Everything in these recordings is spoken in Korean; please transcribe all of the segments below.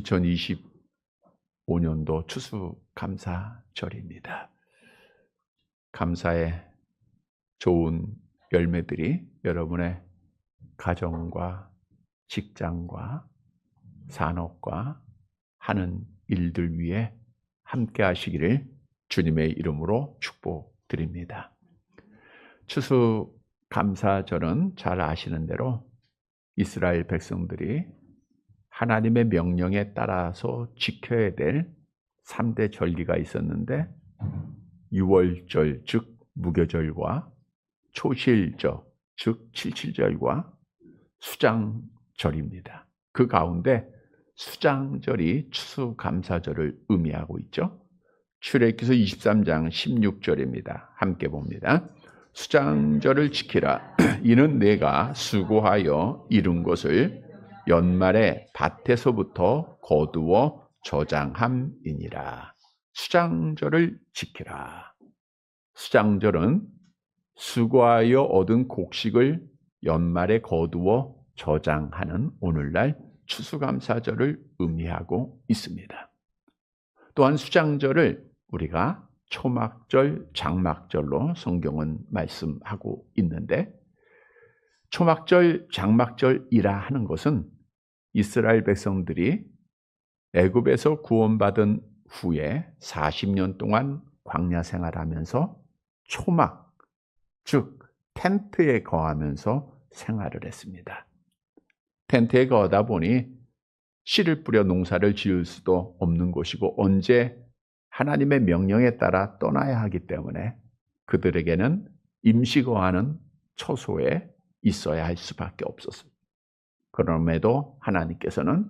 2025년도 추수감사절입니다. 감사의 좋은 열매들이 여러분의 가정과 직장과 산업과 하는 일들 위에 함께 하시기를 주님의 이름으로 축복드립니다. 추수감사절은 잘 아시는 대로 이스라엘 백성들이 하나님의 명령에 따라서 지켜야 될 3대 절기가 있었는데 유월절 즉 무교절과 초실절 즉 칠칠절과 수장절입니다. 그 가운데 수장절이 추수감사절을 의미하고 있죠. 출애굽기서 23장 16절입니다. 함께 봅니다. 수장절을 지키라. 이는 내가 수고하여 이룬 것을 연말에 밭에서부터 거두어 저장함이니라. 수장절을 지키라. 수장절은 수고하여 얻은 곡식을 연말에 거두어 저장하는 오늘날 추수감사절을 의미하고 있습니다. 또한 수장절을 우리가 초막절, 장막절로 성경은 말씀하고 있는데 초막절, 장막절이라 하는 것은 이스라엘 백성들이 애굽에서 구원받은 후에 40년 동안 광야 생활하면서 초막, 즉 텐트에 거하면서 생활을 했습니다. 텐트에 거하다 보니 씨를 뿌려 농사를 지을 수도 없는 곳이고 언제 하나님의 명령에 따라 떠나야 하기 때문에 그들에게는 임시 거하는 처소에 있어야 할 수밖에 없었습니다. 그럼에도 하나님께서는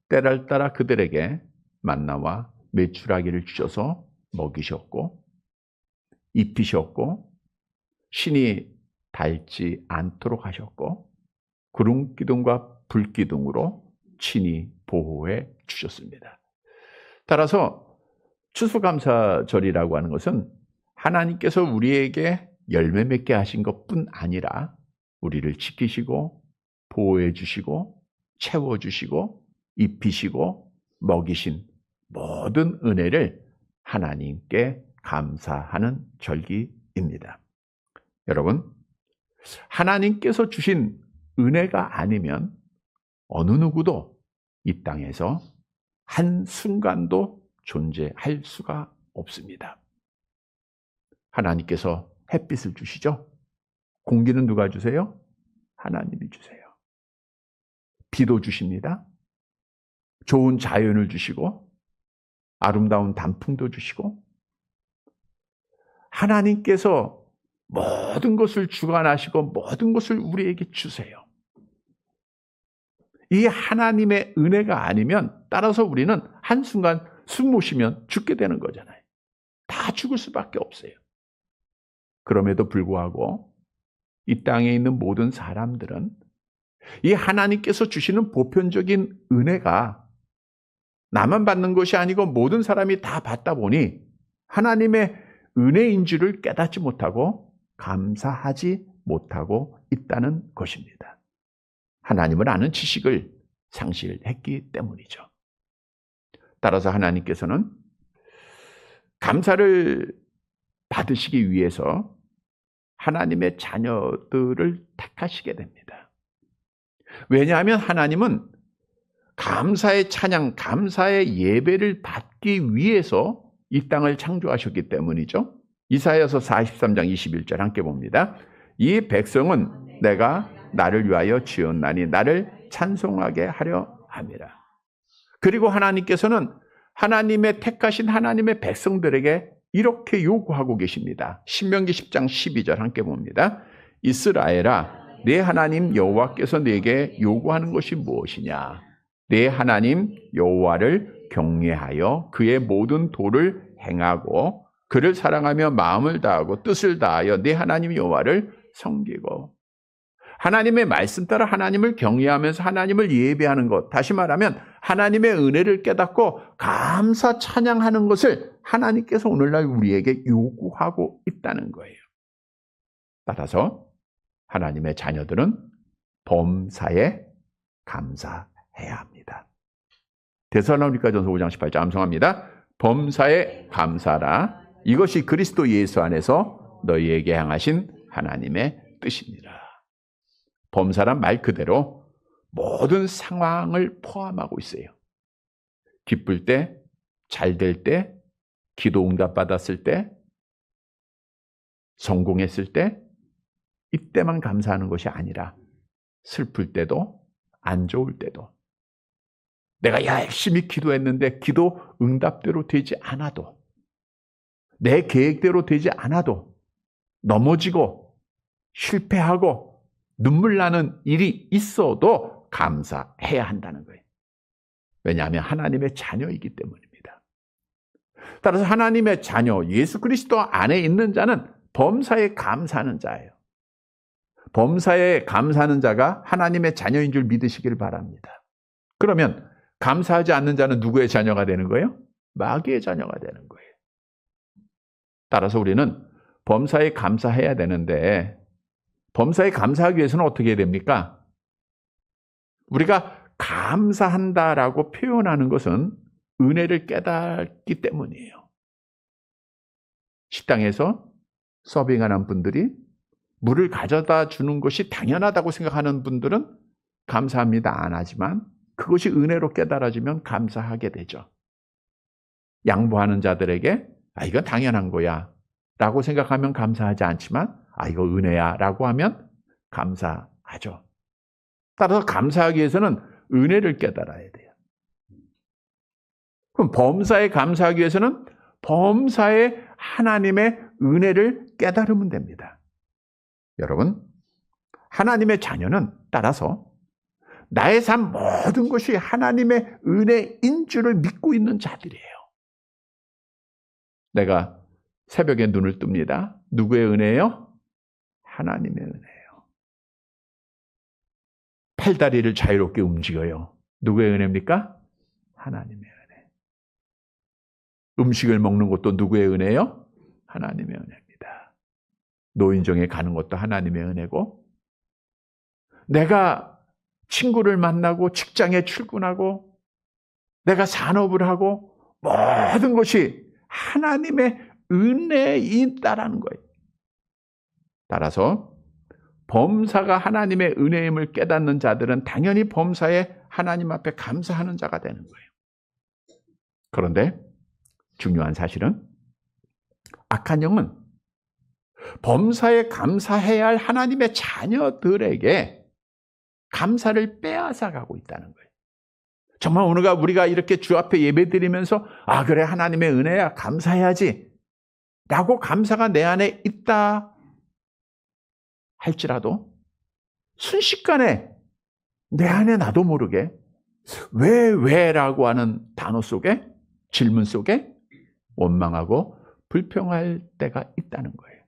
때를 따라 그들에게 만나와 메추라기를 주셔서 먹이셨고 입히셨고 신이 닳지 않도록 하셨고 구름기둥과 불기둥으로 친히 보호해 주셨습니다. 따라서 추수감사절이라고 하는 것은 하나님께서 우리에게 열매 맺게 하신 것뿐 아니라 우리를 지키시고 보호해 주시고 채워 주시고 입히시고 먹이신 모든 은혜를 하나님께 감사하는 절기입니다. 여러분, 하나님께서 주신 은혜가 아니면 어느 누구도 이 땅에서 한순간도 존재할 수가 없습니다. 하나님께서 햇빛을 주시죠? 공기는 누가 주세요? 하나님이 주세요. 비도 주십니다. 좋은 자연을 주시고 아름다운 단풍도 주시고 하나님께서 모든 것을 주관하시고 모든 것을 우리에게 주세요. 이 하나님의 은혜가 아니면 따라서 우리는 한순간 숨 못 쉬면 죽게 되는 거잖아요. 다 죽을 수밖에 없어요. 그럼에도 불구하고 이 땅에 있는 모든 사람들은 이 하나님께서 주시는 보편적인 은혜가 나만 받는 것이 아니고 모든 사람이 다 받다 보니 하나님의 은혜인 줄을 깨닫지 못하고 감사하지 못하고 있다는 것입니다. 하나님을 아는 지식을 상실했기 때문이죠. 따라서 하나님께서는 감사를 받으시기 위해서 하나님의 자녀들을 택하시게 됩니다. 왜냐하면 하나님은 감사의 찬양, 감사의 예배를 받기 위해서 이 땅을 창조하셨기 때문이죠. 이사야서 43장 21절 함께 봅니다. 이 백성은 내가 나를 위하여 지었나니 나를 찬송하게 하려 함이라. 그리고 하나님께서는 하나님의 택하신 하나님의 백성들에게 이렇게 요구하고 계십니다. 신명기 10장 12절 함께 봅니다. 이스라엘아, 내 하나님 여호와께서 내게 요구하는 것이 무엇이냐? 내 하나님 여호와를 경외하여 그의 모든 도를 행하고 그를 사랑하며 마음을 다하고 뜻을 다하여 내 하나님 여호와를 섬기고. 하나님의 말씀 따라 하나님을 경외하면서 하나님을 예배하는 것, 다시 말하면 하나님의 은혜를 깨닫고 감사 찬양하는 것을 하나님께서 오늘날 우리에게 요구하고 있다는 거예요. 따라서 하나님의 자녀들은 범사에 감사해야 합니다. 데살로니가전서 5장 18절 암송합니다. 범사에 감사하라. 이것이 그리스도 예수 안에서 너희에게 향하신 하나님의 뜻입니다. 범사란 말 그대로 모든 상황을 포함하고 있어요. 기쁠 때, 잘 될 때, 기도 응답 받았을 때, 성공했을 때, 이때만 감사하는 것이 아니라 슬플 때도, 안 좋을 때도, 내가 열심히 기도했는데 기도 응답대로 되지 않아도, 내 계획대로 되지 않아도 넘어지고 실패하고 눈물 나는 일이 있어도 감사해야 한다는 거예요. 왜냐하면 하나님의 자녀이기 때문입니다. 따라서 하나님의 자녀, 예수 그리스도 안에 있는 자는 범사에 감사하는 자예요. 범사에 감사하는 자가 하나님의 자녀인 줄 믿으시길 바랍니다. 그러면 감사하지 않는 자는 누구의 자녀가 되는 거예요? 마귀의 자녀가 되는 거예요. 따라서 우리는 범사에 감사해야 되는데, 범사에 감사하기 위해서는 어떻게 해야 됩니까? 우리가 감사한다라고 표현하는 것은 은혜를 깨닫기 때문이에요. 식당에서 서빙하는 분들이 물을 가져다 주는 것이 당연하다고 생각하는 분들은 감사합니다 안 하지만, 그것이 은혜로 깨달아지면 감사하게 되죠. 양보하는 자들에게 이건 당연한 거야 라고 생각하면 감사하지 않지만 이거 은혜야 라고 하면 감사하죠. 따라서 감사하기 위해서는 은혜를 깨달아야 돼요. 그럼 범사에 감사하기 위해서는 범사에 하나님의 은혜를 깨달으면 됩니다. 여러분, 하나님의 자녀는 따라서 나의 삶 모든 것이 하나님의 은혜인 줄을 믿고 있는 자들이에요. 내가 새벽에 눈을 뜹니다. 누구의 은혜예요? 하나님의 은혜예요. 팔다리를 자유롭게 움직여요. 누구의 은혜입니까? 하나님의 은혜. 음식을 먹는 것도 누구의 은혜예요? 하나님의 은혜입니다. 노인정에 가는 것도 하나님의 은혜고, 내가 친구를 만나고 직장에 출근하고 내가 산업을 하고 모든 것이 하나님의 은혜이다라는 거예요. 따라서 범사가 하나님의 은혜임을 깨닫는 자들은 당연히 범사에 하나님 앞에 감사하는 자가 되는 거예요. 그런데 중요한 사실은 악한 영은 범사에 감사해야 할 하나님의 자녀들에게 감사를 빼앗아 가고 있다는 거예요. 정말 오늘가 우리가 이렇게 주 앞에 예배드리면서 그래 하나님의 은혜야 감사해야지 라고 감사가 내 안에 있다 할지라도 순식간에 내 안에 나도 모르게 왜라고 하는 단어 속에, 질문 속에 원망하고 불평할 때가 있다는 거예요.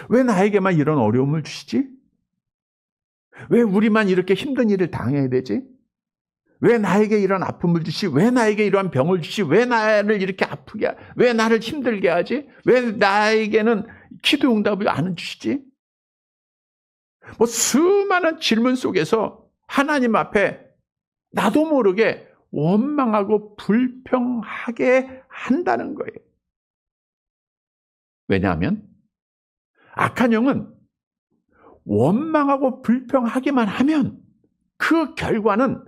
왜 나에게만 이런 어려움을 주시지? 왜 우리만 이렇게 힘든 일을 당해야 되지? 왜 나에게 이런 아픔을 주시? 왜 나에게 이러한 병을 주시? 왜 나를 이렇게 아프게, 왜 나를 힘들게 하지? 왜 나에게는 기도 응답을 안 주시지? 수많은 질문 속에서 하나님 앞에 나도 모르게 원망하고 불평하게 한다는 거예요. 왜냐하면 악한 영은 원망하고 불평하기만 하면 그 결과는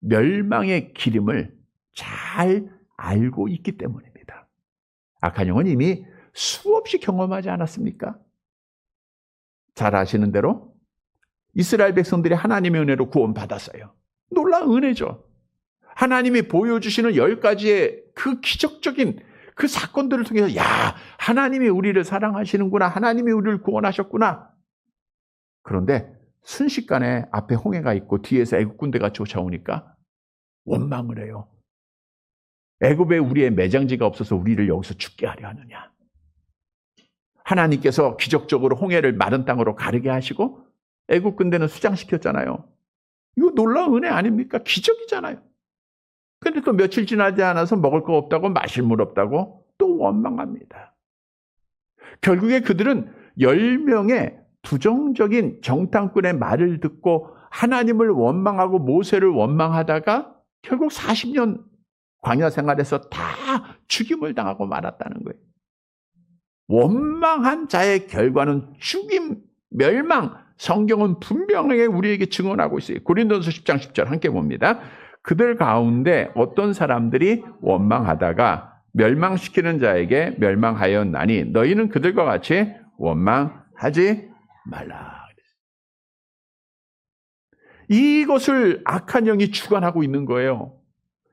멸망의 기름을 잘 알고 있기 때문입니다. 악한 영은 이미 수없이 경험하지 않았습니까? 잘 아시는 대로 이스라엘 백성들이 하나님의 은혜로 구원받았어요. 놀라운 은혜죠. 하나님이 보여주시는 10가지의 그 기적적인 그 사건들을 통해서 하나님이 우리를 사랑하시는구나, 하나님이 우리를 구원하셨구나. 그런데 순식간에 앞에 홍해가 있고 뒤에서 애국 군대가 쫓아오니까 원망을 해요. 애굽에 우리의 매장지가 없어서 우리를 여기서 죽게 하려 하느냐. 하나님께서 기적적으로 홍해를 마른 땅으로 가르게 하시고 애국 군대는 수장시켰잖아요. 이거 놀라운 은혜 아닙니까? 기적이잖아요. 그런데 또 며칠 지나지 않아서 먹을 거 없다고, 마실 물 없다고 또 원망합니다. 결국에 그들은 10명의 부정적인 정탐꾼의 말을 듣고 하나님을 원망하고 모세를 원망하다가 결국 40년 광야 생활에서 다 죽임을 당하고 말았다는 거예요. 원망한 자의 결과는 죽임, 멸망. 성경은 분명하게 우리에게 증언하고 있어요. 고린도전서 10장 10절 함께 봅니다. 그들 가운데 어떤 사람들이 원망하다가 멸망시키는 자에게 멸망하였나니 너희는 그들과 같이 원망하지 말라. 이것을 악한 영이 주관하고 있는 거예요.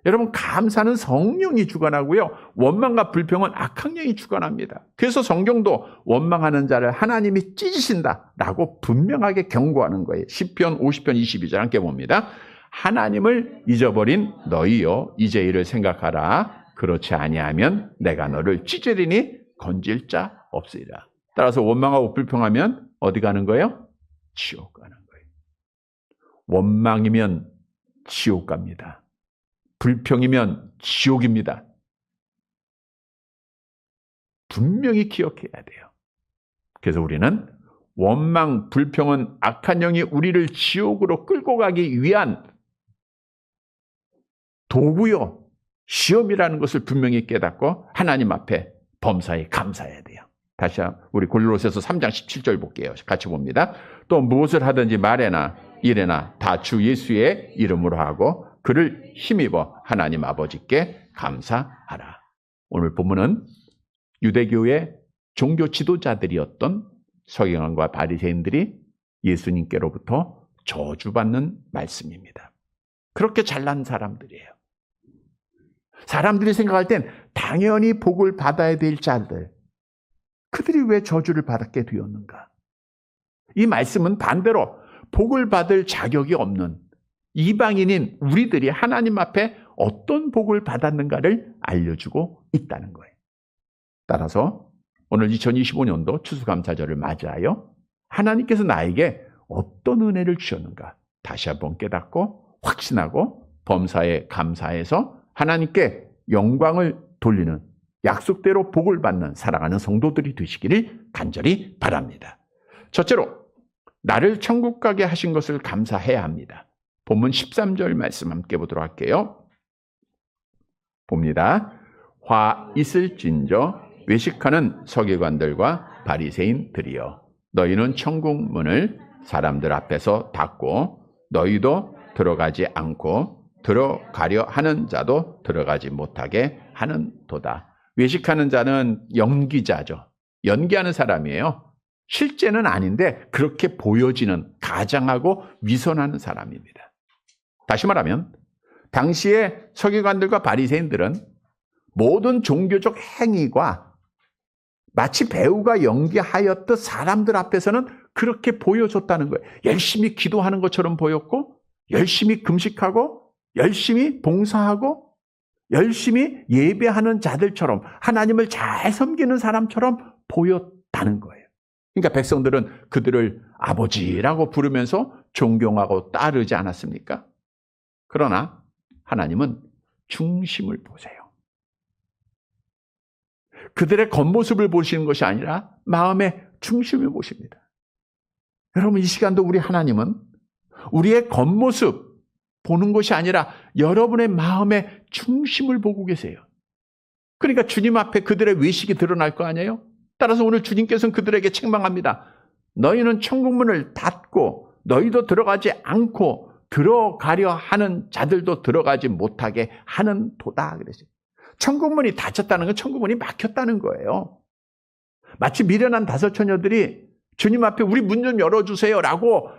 여러분, 감사는 성령이 주관하고요. 원망과 불평은 악한 영이 주관합니다. 그래서 성경도 원망하는 자를 하나님이 찢으신다라고 분명하게 경고하는 거예요. 시편 50편 22절 함께 봅니다. 하나님을 잊어버린 너희여 이제 이를 생각하라. 그렇지 아니하면 내가 너를 찢으리니 건질 자 없으리라. 따라서 원망하고 불평하면 어디 가는 거예요? 지옥 가는 거예요. 원망이면 지옥 갑니다. 불평이면 지옥입니다. 분명히 기억해야 돼요. 그래서 우리는 원망, 불평은 악한 영이 우리를 지옥으로 끌고 가기 위한 도구요, 시험이라는 것을 분명히 깨닫고 하나님 앞에 범사에 감사해야 돼요. 다시 우리 골로새서 3장 17절 볼게요. 같이 봅니다. 또 무엇을 하든지 말에나 일에나 다 주 예수의 이름으로 하고 그를 힘입어 하나님 아버지께 감사하라. 오늘 본문은 유대교의 종교 지도자들이었던 서기관과 바리새인들이 예수님께로부터 저주받는 말씀입니다. 그렇게 잘난 사람들이에요. 사람들이 생각할 땐 당연히 복을 받아야 될 자들, 그들이 왜 저주를 받게 되었는가? 이 말씀은 반대로 복을 받을 자격이 없는 이방인인 우리들이 하나님 앞에 어떤 복을 받았는가를 알려주고 있다는 거예요. 따라서 오늘 2025년도 추수감사절을 맞이하여 하나님께서 나에게 어떤 은혜를 주셨는가 다시 한번 깨닫고 확신하고 범사에 감사해서 하나님께 영광을 돌리는 약속대로 복을 받는 사랑하는 성도들이 되시기를 간절히 바랍니다. 첫째로 나를 천국 가게 하신 것을 감사해야 합니다. 본문 13절 말씀 함께 보도록 할게요. 봅니다. 화 있을진저 외식하는 서기관들과 바리새인들이여 너희는 천국 문을 사람들 앞에서 닫고 너희도 들어가지 않고 들어가려 하는 자도 들어가지 못하게 하는도다. 외식하는 자는 연기자죠. 연기하는 사람이에요. 실제는 아닌데 그렇게 보여지는, 가장하고 위선하는 사람입니다. 다시 말하면 당시의 서기관들과 바리새인들은 모든 종교적 행위가 마치 배우가 연기하였듯 사람들 앞에서는 그렇게 보여줬다는 거예요. 열심히 기도하는 것처럼 보였고, 열심히 금식하고, 열심히 봉사하고, 열심히 예배하는 자들처럼, 하나님을 잘 섬기는 사람처럼 보였다는 거예요. 그러니까 백성들은 그들을 아버지라고 부르면서 존경하고 따르지 않았습니까? 그러나 하나님은 중심을 보세요. 그들의 겉모습을 보시는 것이 아니라 마음의 중심을 보십니다. 여러분, 이 시간도 우리 하나님은 우리의 겉모습 보는 것이 아니라 여러분의 마음의 중심을 보고 계세요. 그러니까 주님 앞에 그들의 외식이 드러날 거 아니에요? 따라서 오늘 주님께서는 그들에게 책망합니다. 너희는 천국문을 닫고 너희도 들어가지 않고 들어가려 하는 자들도 들어가지 못하게 하는 도다. 그랬어요. 천국문이 닫혔다는 건 천국문이 막혔다는 거예요. 마치 미련한 다섯 처녀들이 주님 앞에 우리 문 좀 열어주세요 라고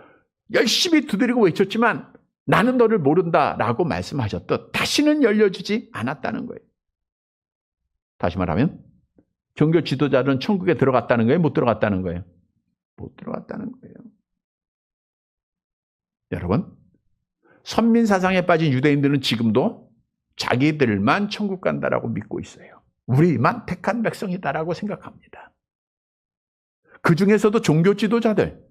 열심히 두드리고 외쳤지만 나는 너를 모른다 라고 말씀하셨듯 다시는 열려주지 않았다는 거예요. 다시 말하면 종교 지도자들은 천국에 들어갔다는 거예요? 못 들어갔다는 거예요? 못 들어갔다는 거예요. 여러분, 선민사상에 빠진 유대인들은 지금도 자기들만 천국 간다라고 믿고 있어요. 우리만 택한 백성이다라고 생각합니다. 그 중에서도 종교 지도자들,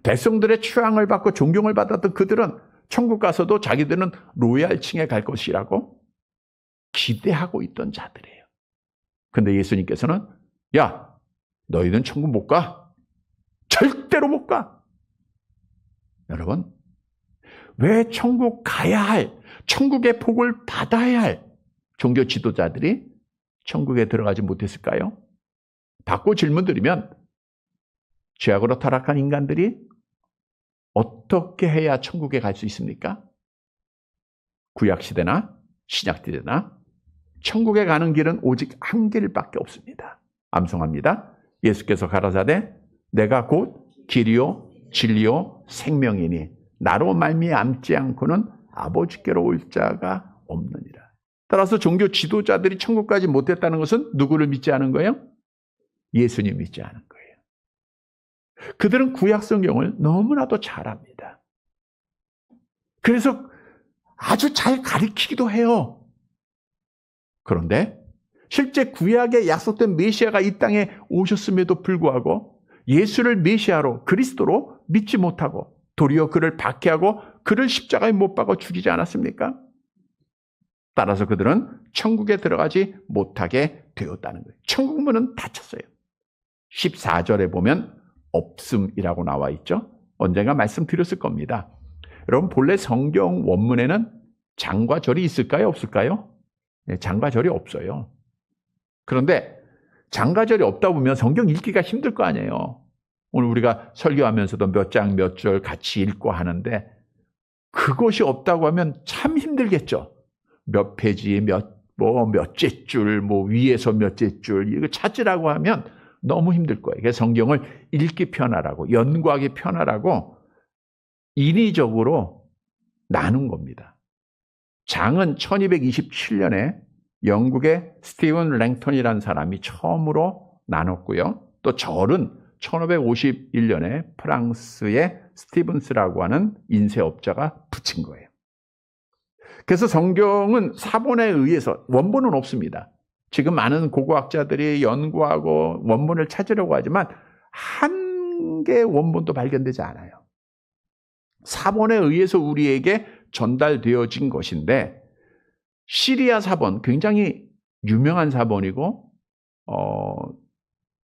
백성들의 추앙을 받고 존경을 받았던 그들은 천국 가서도 자기들은 로얄층에 갈 것이라고 기대하고 있던 자들이에요. 근데 예수님께서는 야, 너희는 천국 못 가. 절대로 못 가. 여러분, 왜 천국 가야 할 천국의 복을 받아야 할 종교 지도자들이 천국에 들어가지 못했을까요? 받고 질문 드리면 죄악으로 타락한 인간들이 어떻게 해야 천국에 갈 수 있습니까? 구약시대나 신약시대나 천국에 가는 길은 오직 한 길밖에 없습니다. 암송합니다. 예수께서 가라사대 내가 곧 길이요 진리요 생명이니 나로 말미암지 않고는 아버지께로 올 자가 없느니라. 따라서 종교 지도자들이 천국 가지 못했다는 것은 누구를 믿지 않은 거예요? 예수님 믿지 않은 거예요. 그들은 구약 성경을 너무나도 잘 압니다. 그래서 아주 잘 가르치기도 해요. 그런데 실제 구약에 약속된 메시아가 이 땅에 오셨음에도 불구하고 예수를 메시아로 그리스도로 믿지 못하고 도리어 그를 박해하고 그를 십자가에 못 박아 죽이지 않았습니까? 따라서 그들은 천국에 들어가지 못하게 되었다는 거예요. 천국 문은 닫혔어요. 14절에 보면 없음이라고 나와 있죠. 언젠가 말씀드렸을 겁니다. 여러분 본래 성경 원문에는 장과 절이 있을까요? 없을까요? 네, 장과 절이 없어요. 그런데 장과 절이 없다 보면 성경 읽기가 힘들 거 아니에요. 오늘 우리가 설교하면서도 몇 장 몇 절 같이 읽고 하는데 그것이 없다고 하면 참 힘들겠죠. 몇 페이지 몇째 줄 위에서 몇째 줄 이거 찾으라고 하면 너무 힘들 거예요. 그래서 성경을 읽기 편하라고 연구하기 편하라고 인위적으로 나눈 겁니다. 장은 1227년에 영국의 스티븐 랭턴이라는 사람이 처음으로 나눴고요. 또 절은 1551년에 프랑스의 스티븐스라고 하는 인쇄업자가 붙인 거예요. 그래서 성경은 사본에 의해서 원본은 없습니다. 지금 많은 고고학자들이 연구하고 원본을 찾으려고 하지만 한 개의 원본도 발견되지 않아요. 사본에 의해서 우리에게 전달되어진 것인데 시리아 사본 굉장히 유명한 사본이고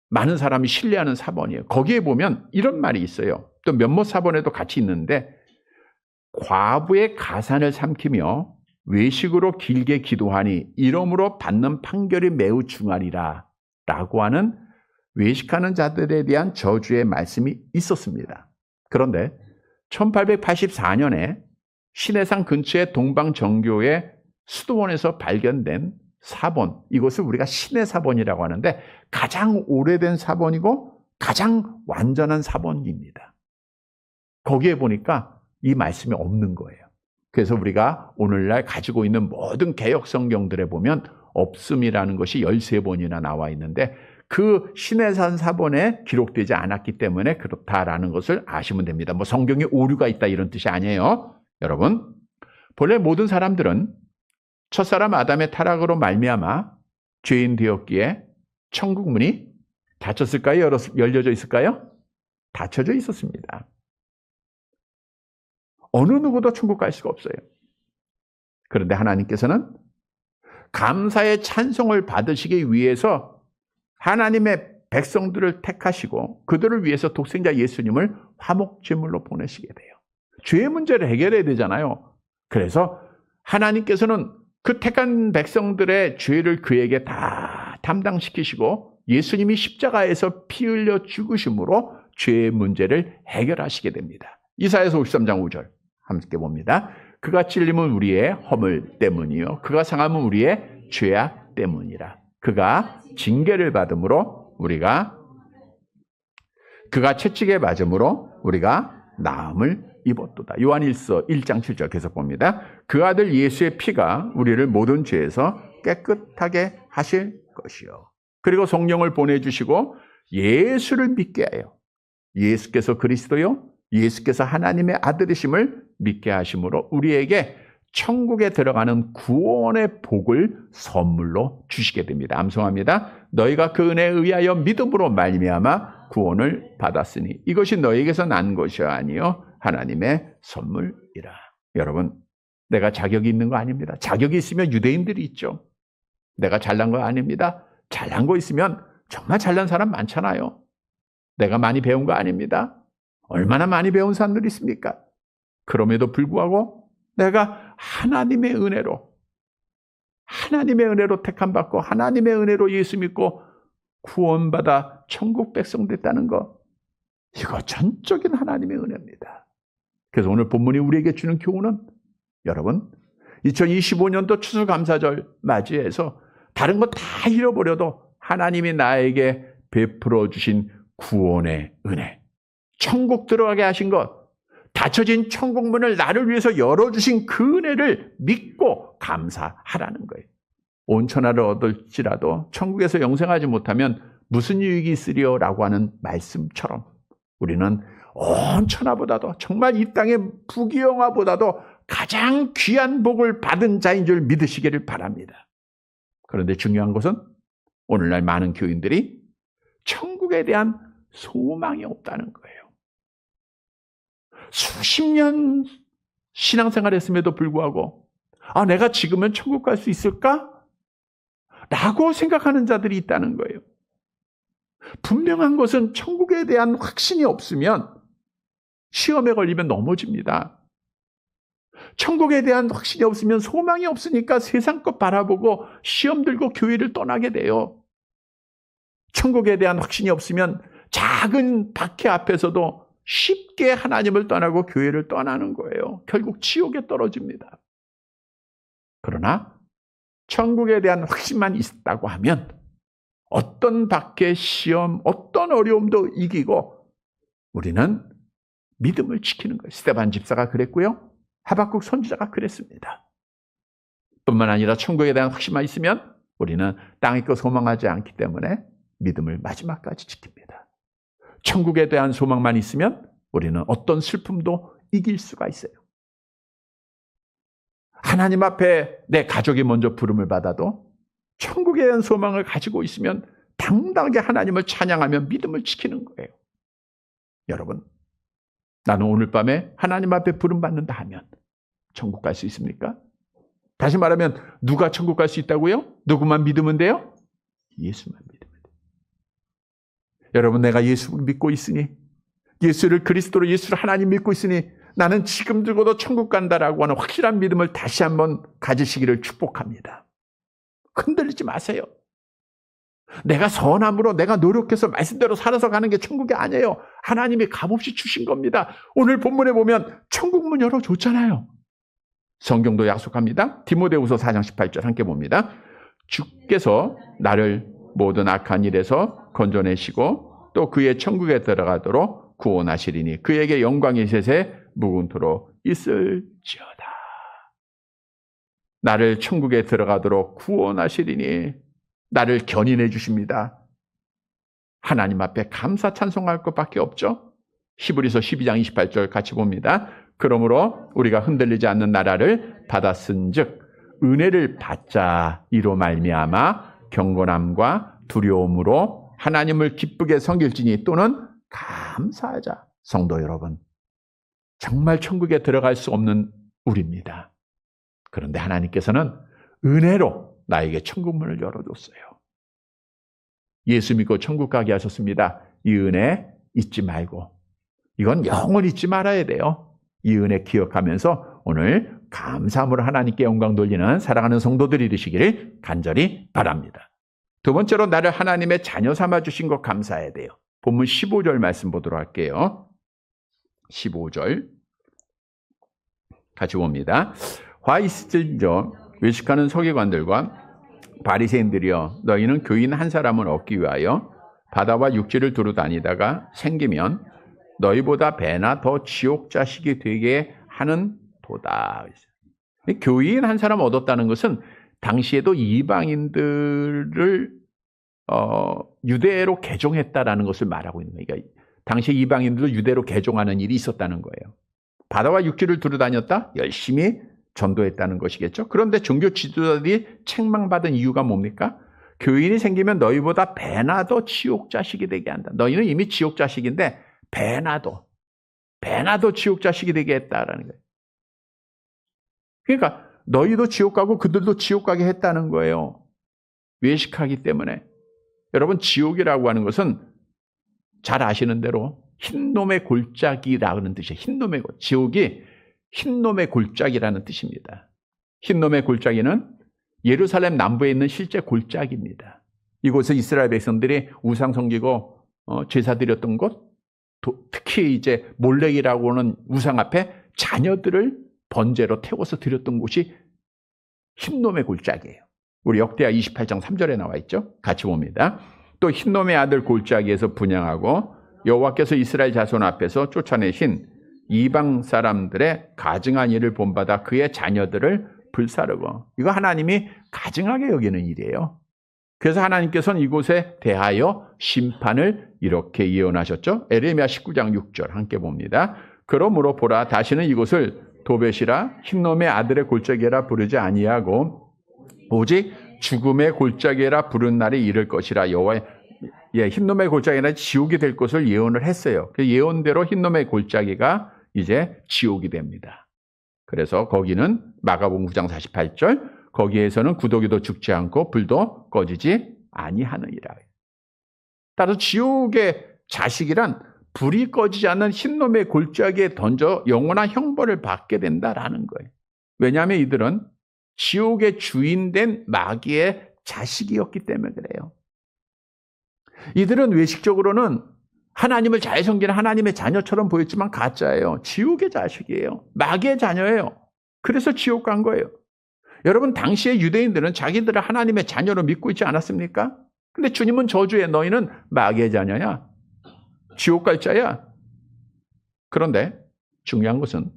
많은 사람이 신뢰하는 사본이에요. 거기에 보면 이런 말이 있어요. 또 몇몇 사본에도 같이 있는데 과부의 가산을 삼키며 외식으로 길게 기도하니 이러므로 받는 판결이 매우 중하리라 라고 하는 외식하는 자들에 대한 저주의 말씀이 있었습니다. 그런데 1884년에 신해상 근처의 동방정교의 수도원에서 발견된 사본, 이것을 우리가 신해 사본이라고 하는데 가장 오래된 사본이고 가장 완전한 사본입니다. 거기에 보니까 이 말씀이 없는 거예요. 그래서 우리가 오늘날 가지고 있는 모든 개역 성경들에 보면 없음이라는 것이 13번이나 나와 있는데 그 신해산 사본에 기록되지 않았기 때문에 그렇다라는 것을 아시면 됩니다. 성경에 오류가 있다 이런 뜻이 아니에요. 여러분, 본래 모든 사람들은 첫사람 아담의 타락으로 말미암아 죄인 되었기에 천국 문이 닫혔을까요? 열려져 있을까요? 닫혀져 있었습니다. 어느 누구도 천국 갈 수가 없어요. 그런데 하나님께서는 감사의 찬송을 받으시기 위해서 하나님의 백성들을 택하시고 그들을 위해서 독생자 예수님을 화목제물로 보내시게 돼요. 죄의 문제를 해결해야 되잖아요. 그래서 하나님께서는 그 택한 백성들의 죄를 그에게 다 담당시키시고 예수님이 십자가에서 피 흘려 죽으심으로 죄의 문제를 해결하시게 됩니다. 이사야서 53장 5절 함께 봅니다. 그가 찔림은 우리의 허물 때문이요 그가 상함은 우리의 죄악 때문이라. 그가 징계를 받음으로 그가 채찍에 맞음으로 우리가 나음을 입었도다. 요한일서 1장 7절 계속 봅니다. 그 아들 예수의 피가 우리를 모든 죄에서 깨끗하게 하실 것이요. 그리고 성령을 보내주시고 예수를 믿게 하여 예수께서 그리스도요 예수께서 하나님의 아들이심을 믿게 하심으로 우리에게 천국에 들어가는 구원의 복을 선물로 주시게 됩니다. 암송합니다. 너희가 그 은혜에 의하여 믿음으로 말미암아 구원을 받았으니 이것이 너희에게서 난 것이 아니요 하나님의 선물이라. 여러분, 내가 자격이 있는 거 아닙니다. 자격이 있으면 유대인들이 있죠. 내가 잘난 거 아닙니다. 잘난 거 있으면 정말 잘난 사람 많잖아요. 내가 많이 배운 거 아닙니다. 얼마나 많이 배운 사람들이 있습니까? 그럼에도 불구하고 내가 하나님의 은혜로 택함받고 하나님의 은혜로 예수 믿고 구원받아 천국 백성 됐다는 것, 이거 전적인 하나님의 은혜입니다. 그래서 오늘 본문이 우리에게 주는 교훈은, 여러분 2025년도 추수감사절 맞이해서 다른 거 다 잃어버려도 하나님이 나에게 베풀어 주신 구원의 은혜, 천국 들어가게 하신 것, 닫혀진 천국 문을 나를 위해서 열어주신 그 은혜를 믿고 감사하라는 거예요. 온 천하를 얻을지라도 천국에서 영생하지 못하면 무슨 유익이 있으리요? 라고 하는 말씀처럼 우리는 온 천하보다도, 정말 이 땅의 부귀영화보다도 가장 귀한 복을 받은 자인 줄 믿으시기를 바랍니다. 그런데 중요한 것은 오늘날 많은 교인들이 천국에 대한 소망이 없다는 거예요. 수십 년 신앙생활 했음에도 불구하고 내가 지금은 천국 갈 수 있을까? 라고 생각하는 자들이 있다는 거예요. 분명한 것은 천국에 대한 확신이 없으면 시험에 걸리면 넘어집니다. 천국에 대한 확신이 없으면 소망이 없으니까 세상 것 바라보고 시험 들고 교회를 떠나게 돼요. 천국에 대한 확신이 없으면 작은 박해 앞에서도 쉽게 하나님을 떠나고 교회를 떠나는 거예요. 결국 지옥에 떨어집니다. 그러나 천국에 대한 확신만 있다고 하면 어떤 박해, 시험, 어떤 어려움도 이기고 우리는 믿음을 지키는 거예요. 스데반 집사가 그랬고요. 하박국 선지자가 그랬습니다. 뿐만 아니라 천국에 대한 확신만 있으면 우리는 땅의 것 소망하지 않기 때문에 믿음을 마지막까지 지킵니다. 천국에 대한 소망만 있으면 우리는 어떤 슬픔도 이길 수가 있어요. 하나님 앞에 내 가족이 먼저 부름을 받아도 천국에 대한 소망을 가지고 있으면 당당하게 하나님을 찬양하며 믿음을 지키는 거예요. 여러분, 나는 오늘 밤에 하나님 앞에 부름받는다 하면 천국 갈 수 있습니까? 다시 말하면 누가 천국 갈 수 있다고요? 누구만 믿으면 돼요? 예수만 믿으면 돼요. 여러분, 내가 예수를 믿고 있으니, 예수를 그리스도로, 예수를 하나님 믿고 있으니 나는 지금 들고도 천국 간다라고 하는 확실한 믿음을 다시 한번 가지시기를 축복합니다. 흔들리지 마세요. 내가 선함으로, 내가 노력해서 말씀대로 살아서 가는 게 천국이 아니에요. 하나님이 값없이 주신 겁니다. 오늘 본문에 보면 천국 문 열어줬잖아요. 성경도 약속합니다. 디모데후서 4장 18절 함께 봅니다. 주께서 나를 모든 악한 일에서 건져내시고 또 그의 천국에 들어가도록 구원하시리니 그에게 영광이 세세 무궁토록 있을지어다. 나를 천국에 들어가도록 구원하시리니 나를 견인해 주십니다. 하나님 앞에 감사 찬송할 것밖에 없죠. 히브리서 12장 28절 같이 봅니다. 그러므로 우리가 흔들리지 않는 나라를 받았은즉 은혜를 받자 이로 말미암아 경건함과 두려움으로 하나님을 기쁘게 섬길지니 또는 감사하자. 성도 여러분, 정말 천국에 들어갈 수 없는 우리입니다. 그런데 하나님께서는 은혜로 나에게 천국 문을 열어줬어요. 예수 믿고 천국 가게 하셨습니다. 이 은혜 잊지 말고, 이건 영원히 잊지 말아야 돼요. 이 은혜 기억하면서 오늘 감사함으로 하나님께 영광 돌리는 사랑하는 성도들이 되시기를 간절히 바랍니다. 두 번째로 나를 하나님의 자녀 삼아 주신 것 감사해야 돼요. 본문 15절 말씀 보도록 할게요. 15절 같이 봅니다. 화 있을진저 외식하는 서기관들과 바리새인들이여, 너희는 교인 한 사람을 얻기 위하여 바다와 육지를 두루 다니다가 생기면 너희보다 배나 더 지옥 자식이 되게 하는 도다. 교인 한 사람 얻었다는 것은 당시에도 이방인들을 유대로 개종했다라는 것을 말하고 있는 거예요. 그러니까 당시 이방인들도 유대로 개종하는 일이 있었다는 거예요. 바다와 육지를 두루 다녔다? 열심히 전도했다는 것이겠죠. 그런데 종교 지도자들이 책망받은 이유가 뭡니까? 교인이 생기면 너희보다 배나 더 지옥 자식이 되게 한다. 너희는 이미 지옥 자식인데 배나 더 지옥 자식이 되게 했다라는 거예요. 그러니까 너희도 지옥 가고 그들도 지옥 가게 했다는 거예요. 외식하기 때문에. 여러분, 지옥이라고 하는 것은 잘 아시는 대로 흰놈의 골짜기라는 뜻이에요. 흰놈의 지옥이 흰놈의 골짜기라는 뜻입니다. 흰놈의 골짜기는 예루살렘 남부에 있는 실제 골짜기입니다. 이곳은 이스라엘 백성들이 우상 섬기고 제사 드렸던 곳, 특히 이제 몰렉이라고 하는 우상 앞에 자녀들을 번제로 태워서 드렸던 곳이 흰놈의 골짜기예요. 우리 역대하 28장 3절에 나와 있죠. 같이 봅니다. 또 흰놈의 아들 골짜기에서 분향하고 여호와께서 이스라엘 자손 앞에서 쫓아내신 이방 사람들의 가증한 일을 본받아 그의 자녀들을 불사르고, 이거 하나님이 가증하게 여기는 일이에요. 그래서 하나님께서는 이곳에 대하여 심판을 이렇게 예언하셨죠. 에레미야 19장 6절 함께 봅니다. 그러므로 보라, 다시는 이곳을 도벳이라 흰놈의 아들의 골짜기라 부르지 아니하고 오직 죽음의 골짜기라 부른 날이 이를 것이라. 여호와의 흰놈의 골짜기는 지옥이 될 것을 예언을 했어요. 그 예언대로 흰놈의 골짜기가 이제 지옥이 됩니다. 그래서 거기는 마가복음 9장 48절, 거기에서는 구더기도 죽지 않고 불도 꺼지지 아니하느니라. 따라서 지옥의 자식이란 불이 꺼지지 않는 흰놈의 골짜기에 던져 영원한 형벌을 받게 된다라는 거예요. 왜냐하면 이들은 지옥의 주인된 마귀의 자식이었기 때문에 그래요. 이들은 외식적으로는 하나님을 잘 섬기는 하나님의 자녀처럼 보였지만 가짜예요. 지옥의 자식이에요. 마귀의 자녀예요. 그래서 지옥 간 거예요. 여러분, 당시의 유대인들은 자기들을 하나님의 자녀로 믿고 있지 않았습니까? 근데 주님은 저주해. 너희는 마귀의 자녀야. 지옥 갈 자야. 그런데 중요한 것은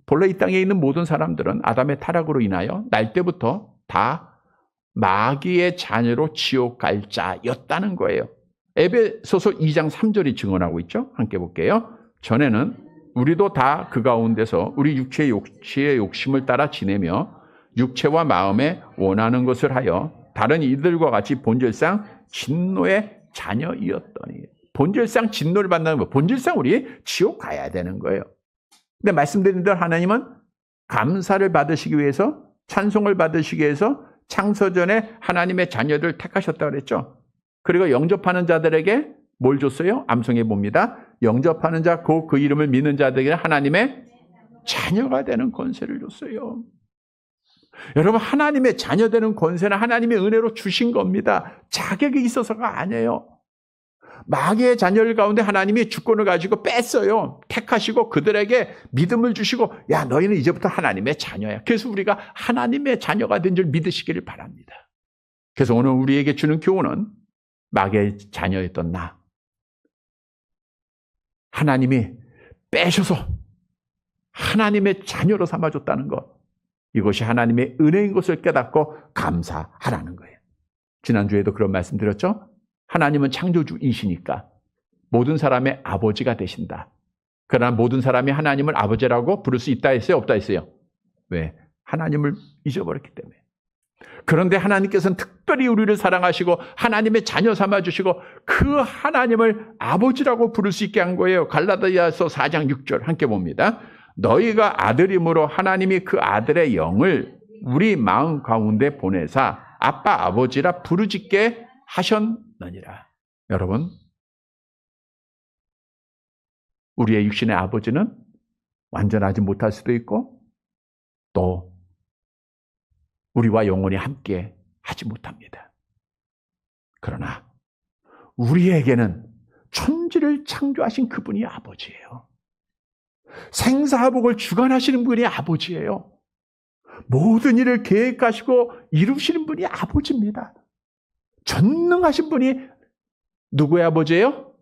본래 이 땅에 있는 모든 사람들은 아담의 타락으로 인하여 날 때부터 다 마귀의 자녀로 지옥 갈 자였다는 거예요. 에베소서 2장 3절이 증언하고 있죠. 함께 볼게요. 전에는 우리도 다 그 가운데서 우리 육체의 욕심을 따라 지내며 육체와 마음에 원하는 것을 하여 다른 이들과 같이 본질상 진노의 자녀이었더니. 본질상 진노를 받는 거, 본질상 우리 지옥 가야 되는 거예요. 근데 말씀드린 대로 하나님은 감사를 받으시기 위해서, 찬송을 받으시기 위해서 창세전에 하나님의 자녀들 택하셨다고 그랬죠. 그리고 영접하는 자들에게 뭘 줬어요? 암송해 봅니다. 영접하는 자, 그 이름을 믿는 자들에게 하나님의 자녀가 되는 권세를 줬어요. 여러분, 하나님의 자녀 되는 권세는 하나님의 은혜로 주신 겁니다. 자격이 있어서가 아니에요. 마귀의 자녀들 가운데 하나님이 주권을 가지고 뺐어요. 택하시고 그들에게 믿음을 주시고, 야, 너희는 이제부터 하나님의 자녀야. 그래서 우리가 하나님의 자녀가 된 줄 믿으시기를 바랍니다. 그래서 오늘 우리에게 주는 교훈은 마귀의 자녀였던 나, 하나님이 빼셔서 하나님의 자녀로 삼아줬다는 것, 이것이 하나님의 은혜인 것을 깨닫고 감사하라는 거예요. 지난주에도 그런 말씀 드렸죠? 하나님은 창조주이시니까 모든 사람의 아버지가 되신다. 그러나 모든 사람이 하나님을 아버지라고 부를 수 있다 했어요? 없다 했어요? 왜? 하나님을 잊어버렸기 때문에. 그런데 하나님께서는 특별히 우리를 사랑하시고 하나님의 자녀 삼아주시고 그 하나님을 아버지라고 부를 수 있게 한 거예요. 갈라디아서 4장 6절 함께 봅니다. 너희가 아들임으로 하나님이 그 아들의 영을 우리 마음 가운데 보내사 아빠 아버지라 부르짖게 하셨느니라. 여러분, 우리의 육신의 아버지는 완전하지 못할 수도 있고 또 우리와 영원히 함께 하지 못합니다. 그러나 우리에게는 천지를 창조하신 그분이 아버지예요. 생사화복을 주관하시는 분이 아버지예요. 모든 일을 계획하시고 이루시는 분이 아버지입니다. 전능하신 분이 누구의 아버지예요?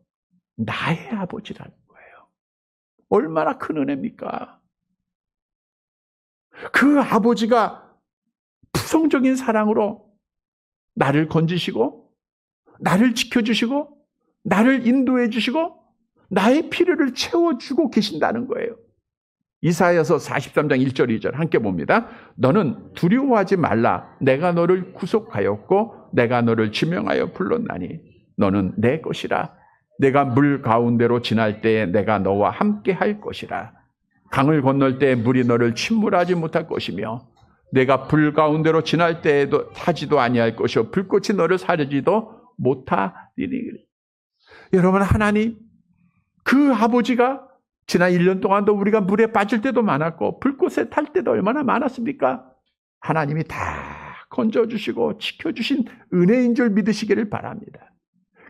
나의 아버지라는 거예요. 얼마나 큰 은혜입니까? 그 아버지가 부성적인 사랑으로 나를 건지시고 나를 지켜주시고 나를 인도해 주시고 나의 필요를 채워주고 계신다는 거예요. 이사야서 43장 1절 2절 함께 봅니다. 너는 두려워하지 말라. 내가 너를 구속하였고 내가 너를 지명하여 불렀나니 너는 내 것이라. 내가 물 가운데로 지날 때에 내가 너와 함께 할 것이라. 강을 건널 때에 물이 너를 침몰하지 못할 것이며 내가 불 가운데로 지날 때에도 타지도 아니할 것이요 불꽃이 너를 사르지도 못하리니. 여러분, 하나님 그 아버지가 지난 1년 동안도 우리가 물에 빠질 때도 많았고 불꽃에 탈 때도 얼마나 많았습니까? 하나님이 다 건져주시고 지켜주신 은혜인 줄 믿으시기를 바랍니다.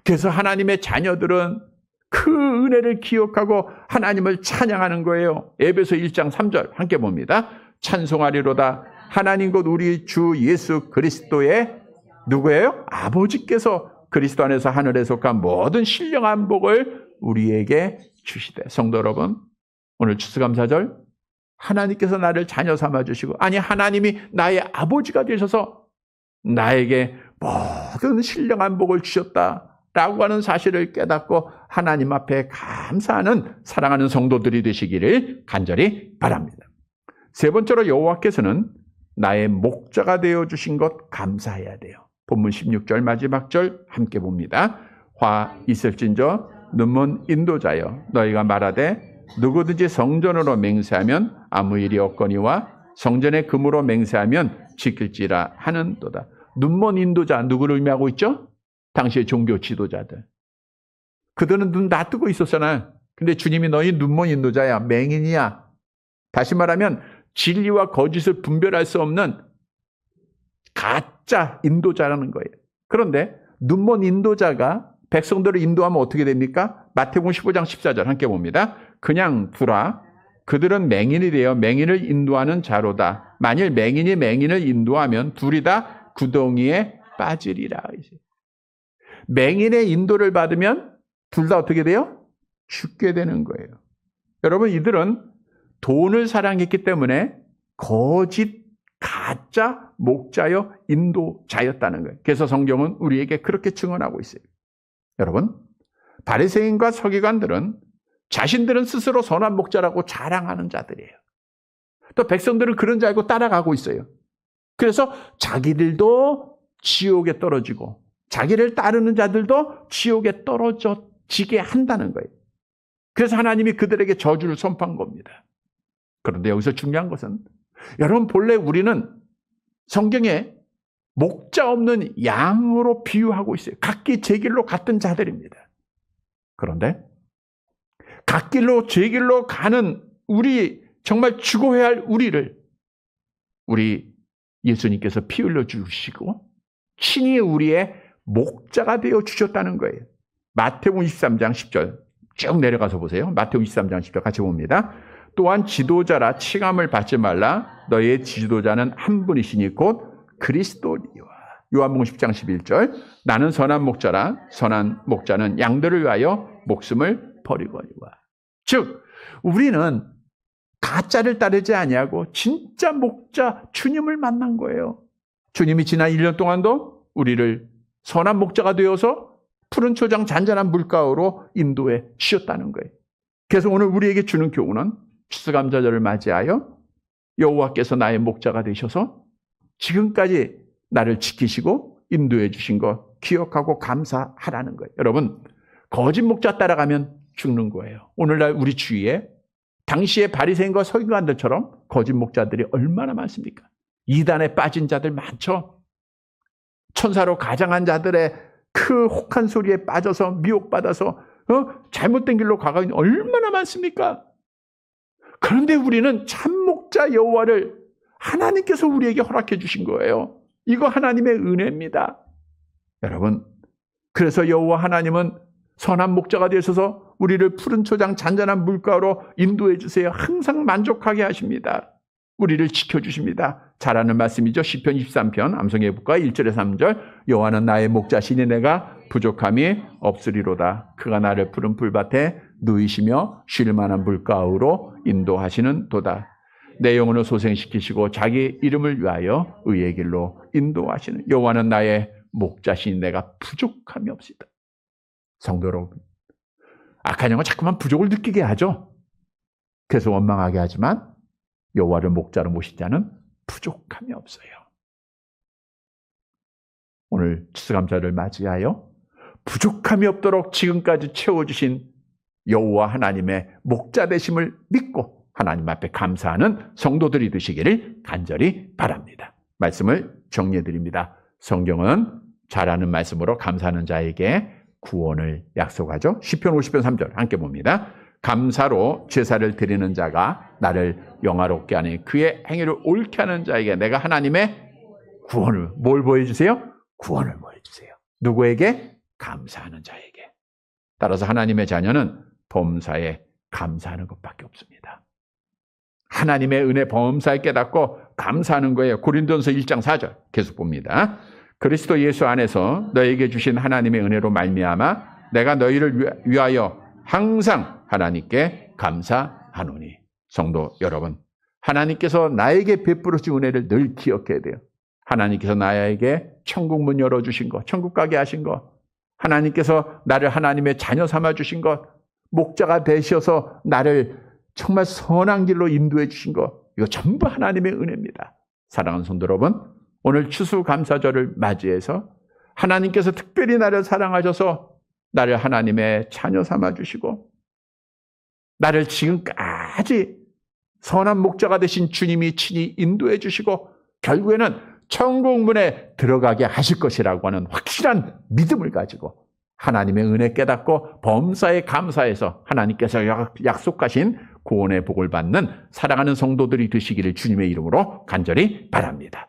그래서 하나님의 자녀들은 그 은혜를 기억하고 하나님을 찬양하는 거예요. 에베소 1장 3절 함께 봅니다. 찬송하리로다 하나님 곧 우리 주 예수 그리스도의 누구예요? 아버지께서 그리스도 안에서 하늘에 속한 모든 신령한 복을 우리에게 주시되. 성도 여러분, 오늘 추수감사절 하나님께서 나를 자녀 삼아주시고, 아니 하나님이 나의 아버지가 되셔서 나에게 모든 신령한 복을 주셨다라고 하는 사실을 깨닫고 하나님 앞에 감사하는 사랑하는 성도들이 되시기를 간절히 바랍니다. 세 번째로 여호와께서는 나의 목자가 되어주신 것 감사해야 돼요. 본문 16절 마지막 절 함께 봅니다. 화 있을진저 눈먼 인도자여 너희가 말하되 누구든지 성전으로 맹세하면 아무 일이 없거니와 성전의 금으로 맹세하면 지킬지라 하는도다. 눈먼 인도자 누구를 의미하고 있죠? 당시의 종교 지도자들. 그들은 눈 다 뜨고 있었잖아요. 근데 주님이 너희 눈먼 인도자야, 맹인이야. 다시 말하면 진리와 거짓을 분별할 수 없는 가짜 인도자라는 거예요. 그런데 눈먼 인도자가 백성들을 인도하면 어떻게 됩니까? 마태복음 15장 14절 함께 봅니다. 그냥 두라. 그들은 맹인이 되어 맹인을 인도하는 자로다. 만일 맹인이 맹인을 인도하면 둘이 다 구덩이에 빠지리라. 맹인의 인도를 받으면 둘 다 어떻게 돼요? 죽게 되는 거예요. 여러분, 이들은 돈을 사랑했기 때문에 거짓 가짜 목자여 인도자였다는 거예요. 그래서 성경은 우리에게 그렇게 증언하고 있어요. 여러분, 바리새인과 서기관들은 자신들은 스스로 선한 목자라고 자랑하는 자들이에요. 또 백성들은 그런 줄 알고 따라가고 있어요. 그래서 자기들도 지옥에 떨어지고 자기를 따르는 자들도 지옥에 떨어지게 한다는 거예요. 그래서 하나님이 그들에게 저주를 선포한 겁니다. 그런데 여기서 중요한 것은 여러분, 본래 우리는 성경에 목자 없는 양으로 비유하고 있어요. 각기 제 길로 갔던 자들입니다. 그런데 각 길로 제 길로 가는 우리, 정말 죽어야 할 우리를 우리 예수님께서 피 흘려 주시고 친히 우리의 목자가 되어 주셨다는 거예요. 마태복음 23장 10절 쭉 내려가서 보세요. 마태복음 23장 10절 같이 봅니다. 또한 지도자라 칭함을 받지 말라. 너희의 지도자는 한 분이시니 곧 그리스도니와. 요한복음 10장 11절 나는 선한 목자라. 선한 목자는 양들을 위하여 목숨을 버리거니와. 즉 우리는 가짜를 따르지 아니하고 진짜 목자 주님을 만난 거예요. 주님이 지난 1년 동안도 우리를 선한 목자가 되어서 푸른 초장 잔잔한 물가로 인도해 주셨다는 거예요. 그래서 오늘 우리에게 주는 교훈은 추수감사절을 맞이하여 여호와께서 나의 목자가 되셔서 지금까지 나를 지키시고 인도해 주신 것 기억하고 감사하라는 거예요. 여러분, 거짓 목자 따라가면 죽는 거예요. 오늘날 우리 주위에 당시의 바리새인과 서기관들처럼 거짓 목자들이 얼마나 많습니까? 이단에 빠진 자들 많죠. 천사로 가장한 자들의 그 혹한 소리에 빠져서 미혹받아서 잘못된 길로 가가 있는 얼마나 많습니까? 그런데 우리는 참 목자 여호와를 하나님께서 우리에게 허락해 주신 거예요. 이거 하나님의 은혜입니다. 여러분, 그래서 여호와 하나님은 선한 목자가 되셔서 우리를 푸른 초장 잔잔한 물가로 인도해 주세요. 항상 만족하게 하십니다. 우리를 지켜주십니다. 잘하는 말씀이죠. 시편 23편 암송해볼까 1절에 3절 여호와는 나의 목자시니 내가 부족함이 없으리로다. 그가 나를 푸른 풀밭에 누이시며 쉴 만한 물가로 인도하시는 도다. 내 영혼을 소생시키시고 자기 이름을 위하여 의의 길로 인도하시는 여호와는 나의 목자시니 내가 부족함이 없으리다. 성도 여러분, 악한 영은 자꾸만 부족을 느끼게 하죠. 그래서 원망하게 하지만 여호와를 목자로 모신 자는 부족함이 없어요. 오늘 추수감사를 맞이하여 부족함이 없도록 지금까지 채워주신 여호와 하나님의 목자 되심을 믿고 하나님 앞에 감사하는 성도들이 되시기를 간절히 바랍니다. 말씀을 정리해 드립니다. 성경은 잘하는 말씀으로 감사하는 자에게 구원을 약속하죠. 시편 50편 3절 함께 봅니다. 감사로 제사를 드리는 자가 나를 영화롭게 하니 그의 행위를 옳게 하는 자에게 내가 하나님의 구원을 뭘 보여주세요? 구원을 보여주세요. 누구에게? 감사하는 자에게. 따라서 하나님의 자녀는 범사에 감사하는 것밖에 없습니다. 하나님의 은혜 범사에 깨닫고 감사하는 거예요. 고린도전서 1장 4절 계속 봅니다. 그리스도 예수 안에서 너에게 주신 하나님의 은혜로 말미암아 내가 너희를 위하여 항상 하나님께 감사하노니. 성도 여러분, 하나님께서 나에게 베풀어 주신 은혜를 늘 기억해야 돼요. 하나님께서 나에게 천국 문 열어주신 것, 천국 가게 하신 것, 하나님께서 나를 하나님의 자녀 삼아 주신 것, 목자가 되셔서 나를 정말 선한 길로 인도해 주신 것, 이거 전부 하나님의 은혜입니다. 사랑하는 성도 여러분, 오늘 추수감사절을 맞이해서 하나님께서 특별히 나를 사랑하셔서 나를 하나님의 자녀 삼아 주시고 나를 지금까지 선한 목자가 되신 주님이 친히 인도해 주시고 결국에는 천국 문에 들어가게 하실 것이라고 하는 확실한 믿음을 가지고 하나님의 은혜 깨닫고 범사에 감사해서 하나님께서 약속하신 구원의 복을 받는 사랑하는 성도들이 되시기를 주님의 이름으로 간절히 바랍니다.